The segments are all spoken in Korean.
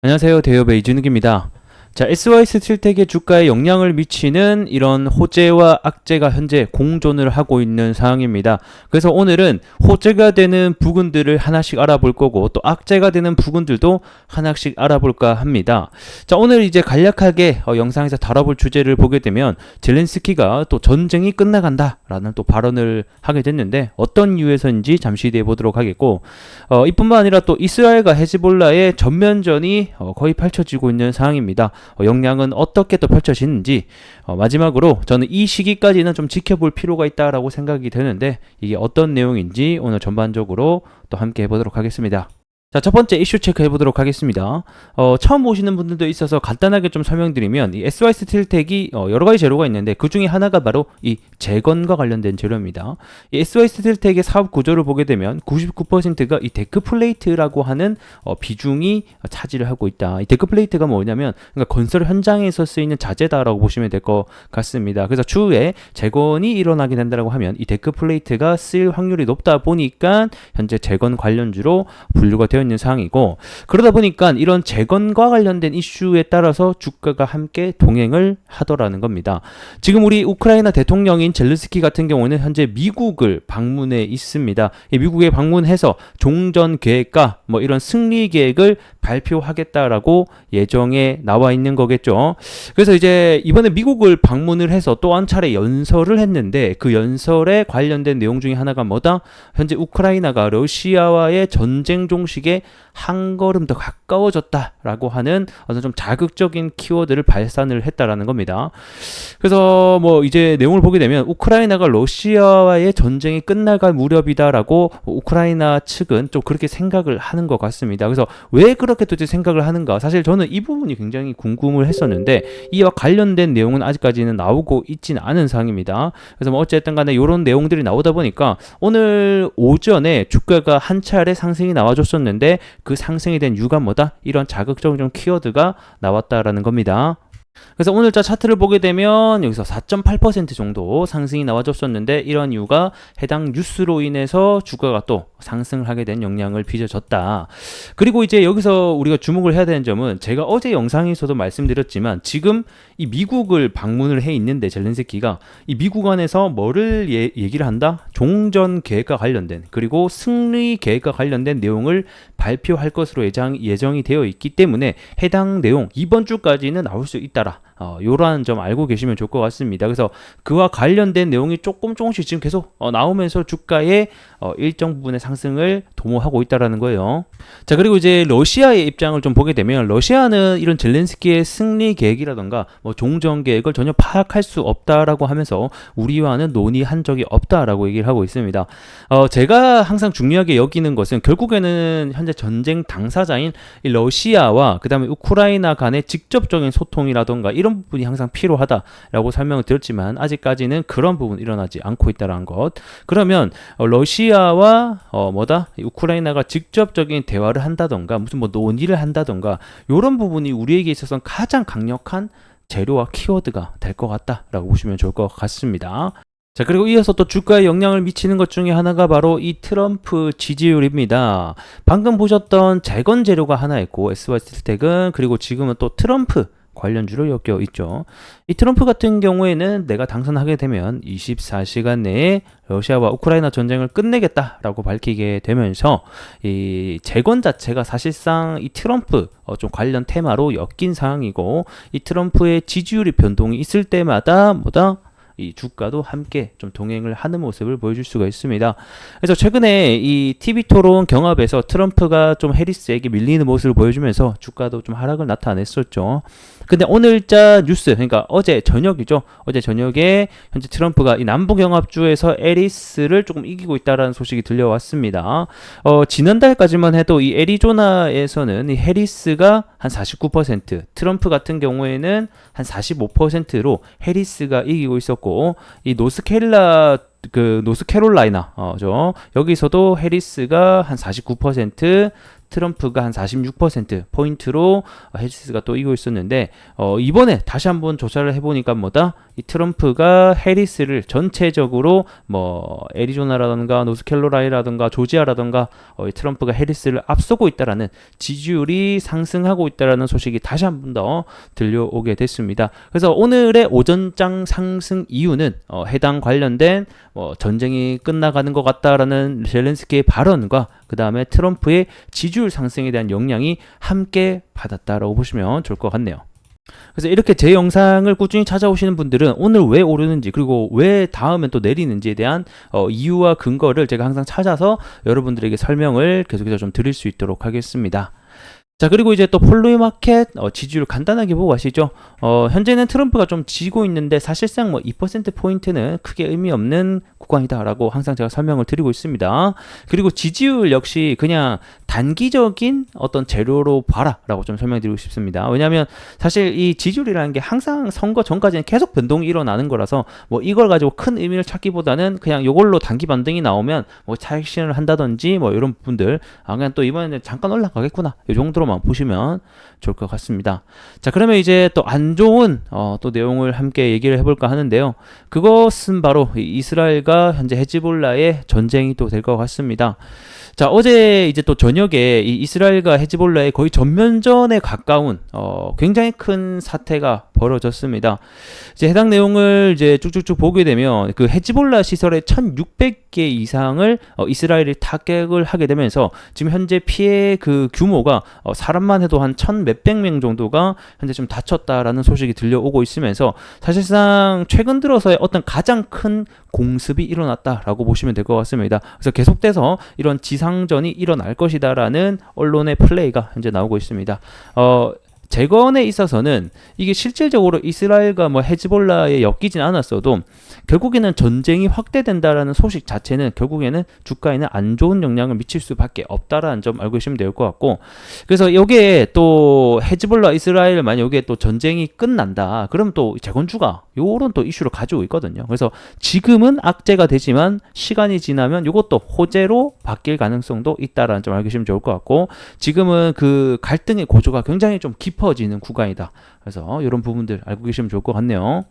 안녕하세요. 대여배 이준욱입니다. 자, SYS 틸텍의 주가에 영향을 미치는 이런 호재와 악재가 현재 공존을 하고 있는 상황입니다. 그래서 오늘은 호재가 되는 부분들을 하나씩 알아볼 거고 또 악재가 되는 부분들도 하나씩 알아볼까 합니다. 자, 오늘 이제 간략하게 영상에서 다뤄볼 주제를 보게 되면 젤렌스키가 또 전쟁이 끝나간다라는 또 발언을 하게 됐는데 어떤 이유에서인지 잠시 뒤에 보도록 하겠고 이뿐만 아니라 또 이스라엘과 헤즈볼라의 전면전이 거의 펼쳐지고 있는 상황입니다. 역량은 어떻게 또 펼쳐지는지 마지막으로 저는 이 시기까지는 좀 지켜볼 필요가 있다라고 생각이 되는데 이게 어떤 내용인지 오늘 전반적으로 또 함께 해보도록 하겠습니다. 자, 첫 번째 이슈 체크해 보도록 하겠습니다. 처음 보시는 분들도 있어서 간단하게 좀 설명드리면 이 SYS 틸텍이 여러 가지 재료가 있는데 그 중에 하나가 바로 이 재건과 관련된 재료입니다. 이 SYS 틸텍의 사업 구조를 보게 되면 99%가 이 데크 플레이트라고 하는 비중이 차지를 하고 있다. 이 데크 플레이트가 뭐냐면 그러니까 건설 현장에서 쓰이는 자재다라고 보시면 될 것 같습니다. 그래서 추후에 재건이 일어나게 된다고 하면 이 데크 플레이트가 쓰일 확률이 높다 보니까 현재 재건 관련주로 분류가 되어 있는 상황이고, 그러다 보니까 이런 재건과 관련된 이슈에 따라서 주가가 함께 동행을 하더라는 겁니다. 지금 우리 우크라이나 대통령인 젤렌스키 같은 경우는 현재 미국을 방문해 있습니다. 이 미국에 방문해서 종전 계획과 뭐 이런 승리 계획을 발표하겠다라고 예정에 나와 있는 거겠죠. 그래서 이제 이번에 미국을 방문을 해서 또 한 차례 연설을 했는데 그 연설에 관련된 내용 중에 하나가 뭐다? 현재 우크라이나가 러시아와의 전쟁 종식에 한 걸음 더 가까워졌다라고 하는 어떤 좀 자극적인 키워드를 발산을 했다라는 겁니다. 그래서 뭐 이제 내용을 보게 되면 우크라이나가 러시아와의 전쟁이 끝나갈 무렵이다라고 우크라이나 측은 좀 그렇게 생각을 하는 것 같습니다. 그래서 왜 그렇게 도대체 생각을 하는가? 사실 저는 이 부분이 굉장히 궁금을 했었는데 이와 관련된 내용은 아직까지는 나오고 있지는 않은 상황입니다. 그래서 뭐 어쨌든 간에 이런 내용들이 나오다 보니까 오늘 오전에 주가가 한 차례 상승이 나와줬었는데 그 상승이 된 이유가 뭐다? 이런 자극적인 좀 키워드가 나왔다라는 겁니다. 그래서 오늘자 차트를 보게 되면 여기서 4.8% 정도 상승이 나와줬었는데 이런 이유가 해당 뉴스로 인해서 주가가 또 상승을 하게 된 영향을 빚어졌다. 그리고 이제 여기서 우리가 주목을 해야 되는 점은 제가 어제 영상에서도 말씀드렸지만 지금 이 미국을 방문을 해 있는데 젤렌스키가 이 미국 안에서 뭐를 얘기를 한다? 종전 계획과 관련된 그리고 승리 계획과 관련된 내용을 발표할 것으로 예정이 되어 있기 때문에 해당 내용 이번 주까지는 나올 수 있다. 요러한 점 알고 계시면 좋을 것 같습니다. 그래서 그와 관련된 내용이 조금씩 지금 계속 나오면서 주가의 일정 부분의 상승을 도모하고 있다라는 거예요. 자, 그리고 이제 러시아의 입장을 좀 보게 되면 러시아는 이런 젤렌스키의 승리 계획이라던가 뭐 종전 계획을 전혀 파악할 수 없다라고 하면서 우리와는 논의한 적이 없다라고 얘기를 하고 있습니다. 제가 항상 중요하게 여기는 것은 결국에는 현재 전쟁 당사자인 이 러시아와 그 다음에 우크라이나 간의 직접적인 소통이라던가 이런 부분이 항상 필요하다라고 설명을 드렸지만 아직까지는 그런 부분 일어나지 않고 있다는 것. 그러면 러시아와 우크라이나가 직접적인 대화를 한다던가 무슨 뭐 논의를 한다던가 이런 부분이 우리에게 있어서 가장 강력한 재료와 키워드가 될 것 같다라고 보시면 좋을 것 같습니다. 자, 그리고 이어서 또 주가에 영향을 미치는 것 중에 하나가 바로 이 트럼프 지지율입니다. 방금 보셨던 재건 재료가 하나 있고 SYS 틸텍은 그리고 지금은 또 트럼프 관련주로 엮여 있죠. 이 트럼프 같은 경우에는 내가 당선하게 되면 24시간 내에 러시아와 우크라이나 전쟁을 끝내겠다라고 밝히게 되면서 이 재건 자체가 사실상 이 트럼프 좀 관련 테마로 엮인 상황이고 이 트럼프의 지지율이 변동이 있을 때마다 이 주가도 함께 좀 동행을 하는 모습을 보여줄 수가 있습니다. 그래서 최근에 이 TV 토론 경합에서 트럼프가 좀 해리스에게 밀리는 모습을 보여주면서 주가도 좀 하락을 나타냈었죠. 근데 오늘자 뉴스, 그러니까 어제 저녁이죠. 어제 저녁에 현재 트럼프가 이 남부 경합주에서 해리스를 조금 이기고 있다라는 소식이 들려왔습니다. 지난달까지만 해도 이 애리조나에서는 이 해리스가 한 49%, 트럼프 같은 경우에는 한 45%로 해리스가 이기고 있었고 이 노스캐롤라이나 여기서도 해리스가 한 49%, 트럼프가 한 46% 포인트로 해리스가 또 이기고 있었는데 이번에 다시 한번 조사를 해보니까 이 트럼프가 해리스를 전체적으로 뭐 애리조나라든가 노스캐롤라이나라든가 조지아라든가 이 트럼프가 해리스를 앞서고 있다라는 지지율이 상승하고 있다라는 소식이 다시 한 번 더 들려오게 됐습니다. 그래서 오늘의 오전장 상승 이유는 해당 관련된 전쟁이 끝나가는 것 같다라는 젤렌스키의 발언과 그 다음에 트럼프의 지지율 상승에 대한 영향이 함께 받았다라고 보시면 좋을 것 같네요. 그래서 이렇게 제 영상을 꾸준히 찾아오시는 분들은 오늘 왜 오르는지 그리고 왜 다음엔 또 내리는지에 대한 이유와 근거를 제가 항상 찾아서 여러분들에게 설명을 계속해서 좀 드릴 수 있도록 하겠습니다. 자, 그리고 이제 또 폴로이 마켓 지지율 간단하게 보고 가시죠. 현재는 트럼프가 좀 지고 있는데 사실상 뭐 2%포인트는 크게 의미 없는 구간이다라고 항상 제가 설명을 드리고 있습니다. 그리고 지지율 역시 그냥 단기적인 어떤 재료로 봐라라고 좀 설명드리고 싶습니다. 왜냐하면 사실 이 지지율이라는 게 항상 선거 전까지는 계속 변동이 일어나는 거라서 뭐 이걸 가지고 큰 의미를 찾기보다는 그냥 이걸로 단기 반등이 나오면 뭐 차익 실현을 한다든지 뭐 이런 부분들 그냥 또 이번에는 잠깐 올라가겠구나 이 정도로만 보시면 좋을 것 같습니다. 자, 그러면 이제 또 안 좋은 또 내용을 함께 얘기를 해볼까 하는데요. 그것은 바로 이스라엘과 현재 헤즈볼라의 전쟁이 또 될 것 같습니다. 자, 어제 이제 또 저녁에 이 이스라엘과 헤즈볼라의 거의 전면전에 가까운 굉장히 큰 사태가 벌어졌습니다. 이제 해당 내용을 이제 쭉쭉쭉 보게 되면 그 헤즈볼라 시설의 1,600개 이상을 이스라엘이 타격을 하게 되면서 지금 현재 피해 그 규모가 사람만 해도 한 1,몇백 명 정도가 현재 좀 다쳤다라는 소식이 들려오고 있으면서 사실상 최근 들어서의 어떤 가장 큰 공습이 일어났다라고 보시면 될 것 같습니다. 그래서 계속돼서 이런 지상전이 일어날 것이다라는 언론의 플레이가 현재 나오고 있습니다. 재건에 있어서는 이게 실질적으로 이스라엘과 뭐 헤즈볼라에 엮이진 않았어도 결국에는 전쟁이 확대된다라는 소식 자체는 결국에는 주가에는 안 좋은 영향을 미칠 수밖에 없다라는 점 알고 계시면 될 것 같고, 그래서 여기에 또 헤즈볼라 이스라엘 만약 여기에 또 전쟁이 끝난다 그럼 또 재건주가 요런 또 이슈를 가지고 있거든요. 그래서 지금은 악재가 되지만 시간이 지나면 이것도 호재로 바뀔 가능성도 있다라는 점 알고 계시면 좋을 것 같고, 지금은 그 갈등의 고조가 굉장히 좀 깊어지는 구간이다. 그래서 이런 부분들 알고 계시면 좋을 것 같네요.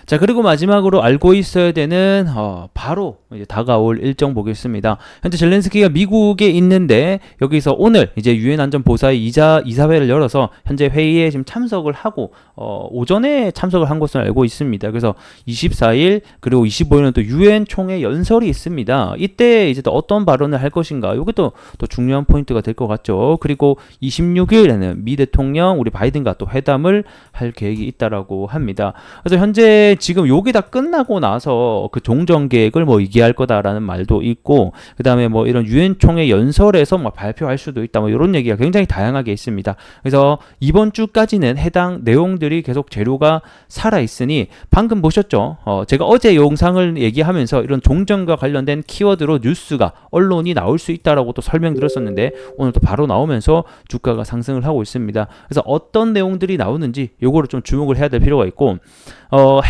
자, 그리고 마지막으로 알고 있어야 되는 바로 이제 다가올 일정 보겠습니다. 현재 젤렌스키가 미국에 있는데 여기서 오늘 이제 유엔 안전보사의 이사회를 열어서 현재 회의에 지금 참석을 하고 오전에 참석을 한 것으로 알고 있습니다. 그래서 24일 그리고 25일은 또 유엔 총회 연설이 있습니다. 이때 이제 또 어떤 발언을 할 것인가 이것도 또 중요한 포인트가 될 것 같죠. 그리고 26일에는 미 대통령 우리 바이든과 또 회담을 할 계획이 있다라고 합니다. 그래서 현재 지금 요게 다 끝나고 나서 그 종전 계획을 뭐 얘기할 거다라는 말도 있고, 그 다음에 뭐 이런 유엔 총회 연설에서 뭐 발표할 수도 있다 뭐 이런 얘기가 굉장히 다양하게 있습니다. 그래서 이번 주까지는 해당 내용들이 계속 재료가 살아 있으니 방금 보셨죠? 제가 어제 영상을 얘기하면서 이런 종전과 관련된 키워드로 뉴스가 언론이 나올 수 있다라고 또 설명드렸었는데 오늘 또 바로 나오면서 주가가 상승을 하고 있습니다. 그래서 어떤 내용들이 나오는지 요거를 좀 주목을 해야 될 필요가 있고,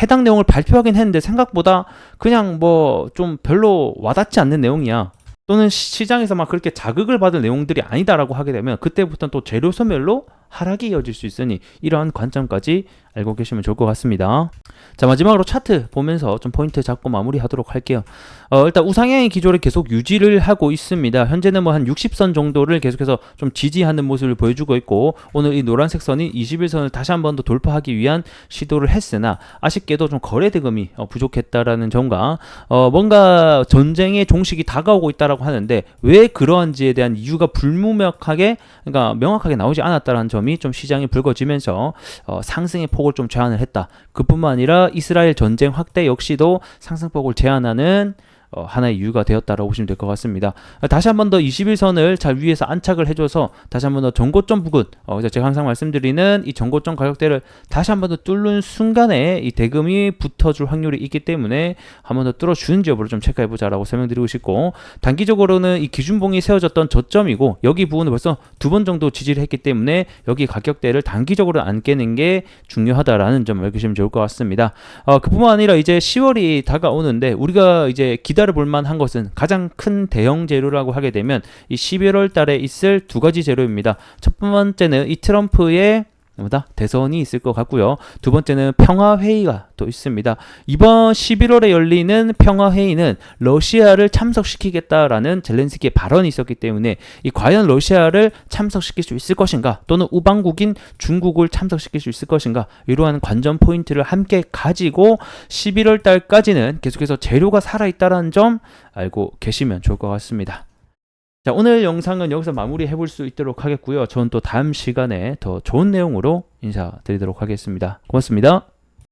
해당 내용을 발표하긴 했는데 생각보다 그냥 뭐 좀 별로 와닿지 않는 내용이야. 또는 시장에서 막 그렇게 자극을 받을 내용들이 아니다라고 하게 되면 그때부터는 또 재료 소멸로 하락이 이어질 수 있으니 이러한 관점까지 알고 계시면 좋을 것 같습니다. 자, 마지막으로 차트 보면서 좀 포인트 잡고 마무리하도록 할게요. 일단 우상향의 기조를 계속 유지를 하고 있습니다. 현재는 뭐 한 60선 정도를 계속해서 좀 지지하는 모습을 보여주고 있고, 오늘 이 노란색 선이 21선을 다시 한 번 더 돌파하기 위한 시도를 했으나 아쉽게도 좀 거래 대금이 부족했다라는 점과 뭔가 전쟁의 종식이 다가오고 있다라고 하는데 왜 그러한지에 대한 이유가 불명확하게, 그러니까 명확하게 나오지 않았다라는 점이 좀 시장이 불거지면서 상승의 폭을 좀 제한을 했다. 그뿐만 아니라 이스라엘 전쟁 확대 역시도 상승폭을 제한하는 하나의 이유가 되었다라고 보시면 될 것 같습니다. 다시 한 번 더 21선을 잘 위에서 안착을 해줘서 다시 한 번 더 전고점 부근, 제가 항상 말씀드리는 이 전고점 가격대를 다시 한 번 더 뚫는 순간에 이 대금이 붙어줄 확률이 있기 때문에 한 번 더 뚫어주는지 여부를 좀 체크해보자라고 설명드리고 싶고, 단기적으로는 이 기준봉이 세워졌던 저점이고 여기 부분을 벌써 두 번 정도 지지를 했기 때문에 여기 가격대를 단기적으로 안 깨는 게 중요하다라는 점을 알고계시면 좋을 것 같습니다. 그뿐만 아니라 이제 10월이 다가오는데 우리가 이제 기다려볼 만한 것은 가장 큰 대형 재료라고 하게 되면 이 11월 달에 있을 두 가지 재료입니다. 첫 번째는 이 트럼프의 뭐다? 대선이 있을 것 같고요. 두 번째는 평화회의가 또 있습니다. 이번 11월에 열리는 평화회의는 러시아를 참석시키겠다라는 젤렌스키의 발언이 있었기 때문에 이 과연 러시아를 참석시킬 수 있을 것인가 또는 우방국인 중국을 참석시킬 수 있을 것인가 이러한 관전 포인트를 함께 가지고 11월 달까지는 계속해서 재료가 살아있다는 점 알고 계시면 좋을 것 같습니다. 자, 오늘 영상은 여기서 마무리해 볼 수 있도록 하겠고요. 저는 또 다음 시간에 더 좋은 내용으로 인사드리도록 하겠습니다. 고맙습니다.